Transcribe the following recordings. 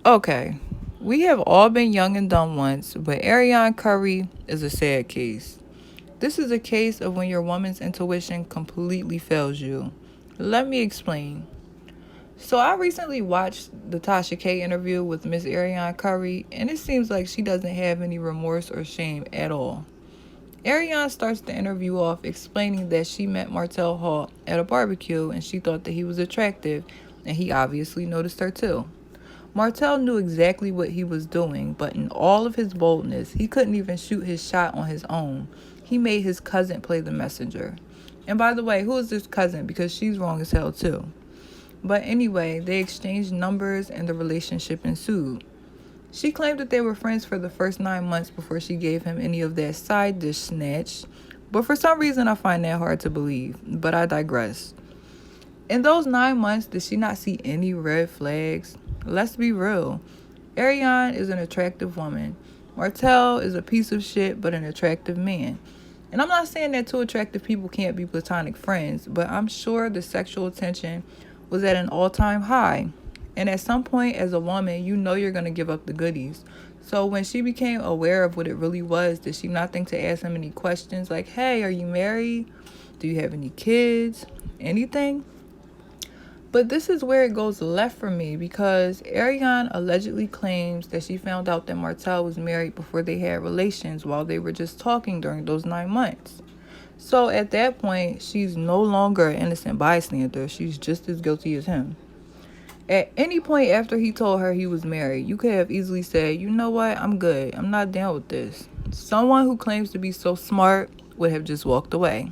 Okay, we have all been young and dumb once, but Arrione Curry is a sad case. This is a case of when your woman's intuition completely fails you. Let me explain. So I recently watched the Tasha K interview with Miss Arrione Curry, and it seems like she doesn't have any remorse or shame at all. Ariane starts the interview off explaining that she met Martell Hall at a barbecue and she thought that he was attractive, and he obviously noticed her too. Martell knew exactly what he was doing, but in all of his boldness, he couldn't even shoot his shot on his own. He made his cousin play the messenger. And by the way, who is this cousin? Because she's wrong as hell too. But anyway, they exchanged numbers and the relationship ensued. She claimed that they were friends for the first 9 months before she gave him any of that side dish snatch. But for some reason, I find that hard to believe. But I digress. In those 9 months, did she not see any red flags? Let's be real. Arionne is an attractive woman. Martell is a piece of shit, but an attractive man. And I'm not saying that two attractive people can't be platonic friends, but I'm sure the sexual tension was at an all-time high. And at some point, as a woman, you know you're going to give up the goodies. So when she became aware of what it really was, did she not think to ask him any questions like, hey, are you married? Do you have any kids? Anything? But this is where it goes left for me because Arionne allegedly claims that she found out that Martell was married before they had relations while they were just talking during those 9 months. So at that point, she's no longer an innocent bystander. She's just as guilty as him. At any point after he told her he was married, you could have easily said, you know what, I'm good. I'm not down with this. Someone who claims to be so smart would have just walked away.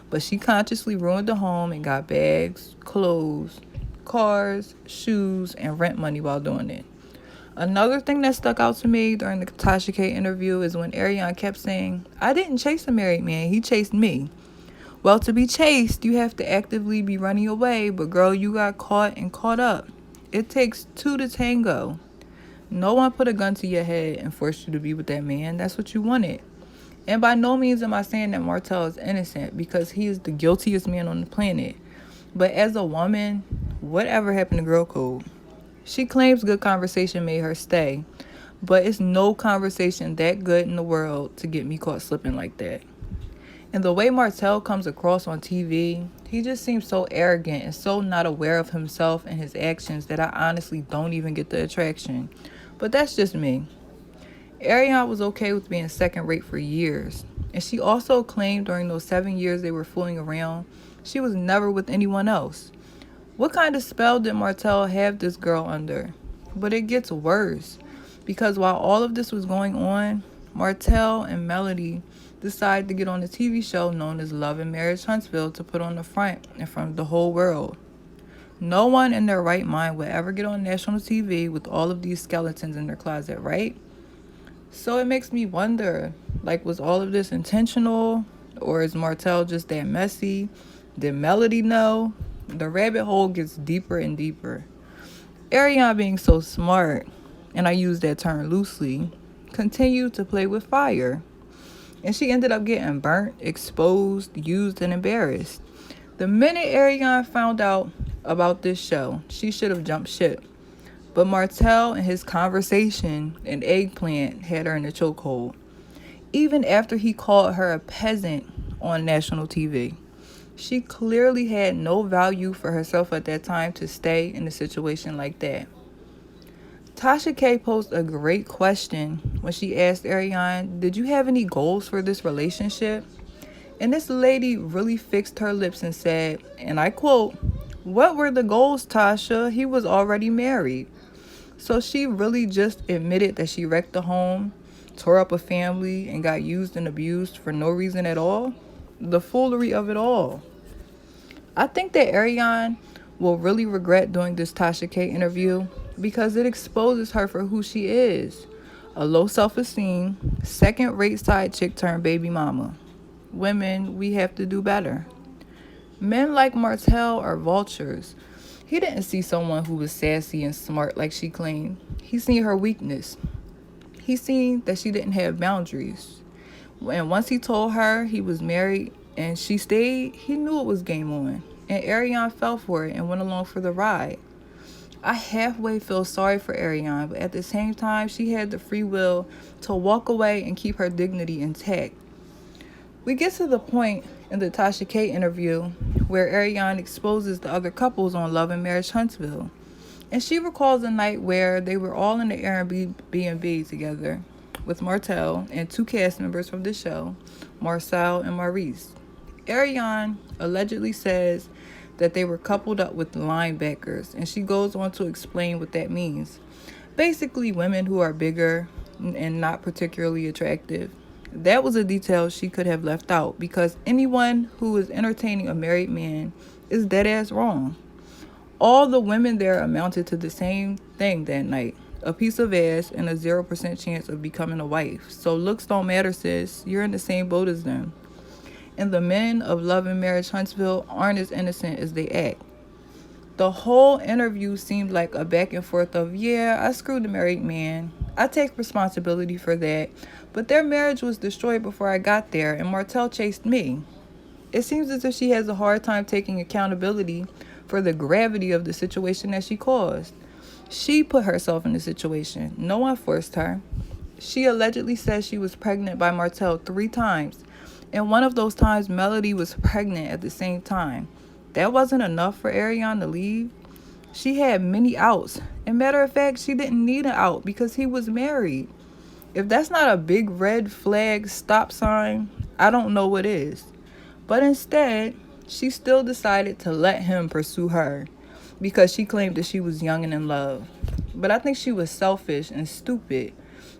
But she consciously ruined the home and got bags, clothes, cars, shoes, and rent money while doing it. Another thing that stuck out to me during the Tasha K interview is when Arionne kept saying, I didn't chase a married man, he chased me. Well, to be chased, you have to actively be running away, but girl, you got caught and caught up. It takes two to tango. No one put a gun to your head and forced you to be with that man. That's what you wanted. And by no means am I saying that Martell is innocent because he is the guiltiest man on the planet. But as a woman, whatever happened to girl code? She claims good conversation made her stay, but it's no conversation that good in the world to get me caught slipping like that. And the way Martell comes across on TV, he just seems so arrogant and so not aware of himself and his actions that I honestly don't even get the attraction. But that's just me. Arionne was okay with being second rate for years. And she also claimed during those 7 years they were fooling around, she was never with anyone else. What kind of spell did Martell have this girl under? But it gets worse. Because while all of this was going on, Martell and Melody decided to get on a TV show known as Love and Marriage Huntsville to put on the front in front of the whole world. No one in their right mind would ever get on national TV with all of these skeletons in their closet, right? So it makes me wonder, like, was all of this intentional? Or is Martell just that messy? Did Melody know? The rabbit hole gets deeper and deeper. Arionne, being so smart, and I use that term loosely, continued to play with fire. And she ended up getting burnt, exposed, used, and embarrassed. The minute Arionne found out about this show, she should have jumped ship. But Martell and his conversation and eggplant had her in a chokehold. Even after he called her a peasant on national TV. She clearly had no value for herself at that time to stay in a situation like that. Tasha K posed a great question when she asked Arionne, did you have any goals for this relationship? And this lady really fixed her lips and said, and I quote, what were the goals, Tasha? He was already married. So she really just admitted that she wrecked the home, tore up a family, and got used and abused for no reason at all. The foolery of it all. I think that Arionne will really regret doing this Tasha K interview because it exposes her for who she is. A low self-esteem, second-rate side chick turned baby mama. Women, we have to do better. Men like Martell are vultures. He didn't see someone who was sassy and smart like she claimed. He seen her weakness. He seen that she didn't have boundaries. And once he told her he was married and she stayed, he knew it was game on. And Arionne fell for it and went along for the ride. I halfway feel sorry for Arionne, but at the same time, she had the free will to walk away and keep her dignity intact. We get to the point in the Tasha K interview where Arionne exposes the other couples on Love and Marriage Huntsville. And she recalls a night where they were all in the Airbnb together with Martell and two cast members from the show, Marcel and Maurice. Arionne allegedly says that they were coupled up with linebackers, and she goes on to explain what that means. Basically, women who are bigger and not particularly attractive. That was a detail she could have left out because anyone who is entertaining a married man is dead ass wrong. All the women there amounted to the same thing that night. A piece of ass and a 0% chance of becoming a wife. So looks don't matter, sis. You're in the same boat as them. And the men of Love and Marriage Huntsville aren't as innocent as they act. The whole interview seemed like a back and forth of, yeah, I screwed the married man. I take responsibility for that. But their marriage was destroyed before I got there, and Martell chased me. It seems as if she has a hard time taking accountability for the gravity of the situation that she caused. She put herself in the situation. No one forced her. She allegedly says she was pregnant by Martell 3 times. And one of those times, Melody was pregnant at the same time. That wasn't enough for Arionne to leave. She had many outs. And matter of fact, she didn't need an out because he was married. If that's not a big red flag stop sign, I don't know what is. But instead, she still decided to let him pursue her because she claimed that she was young and in love. But I think she was selfish and stupid.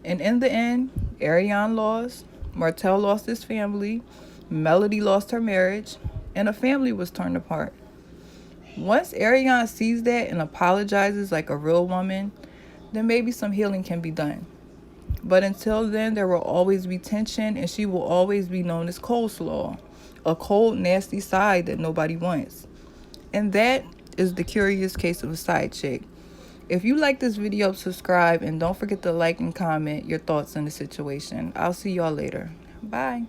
And in the end, Arionne lost, Martell lost his family, Melody lost her marriage, and a family was torn apart. Once Arionne sees that and apologizes like a real woman, then maybe some healing can be done. But until then, there will always be tension, and she will always be known as coleslaw, a cold, nasty side that nobody wants. And that is the curious case of a side chick. If you like this video, subscribe, and don't forget to like and comment your thoughts on the situation. I'll see y'all later. Bye.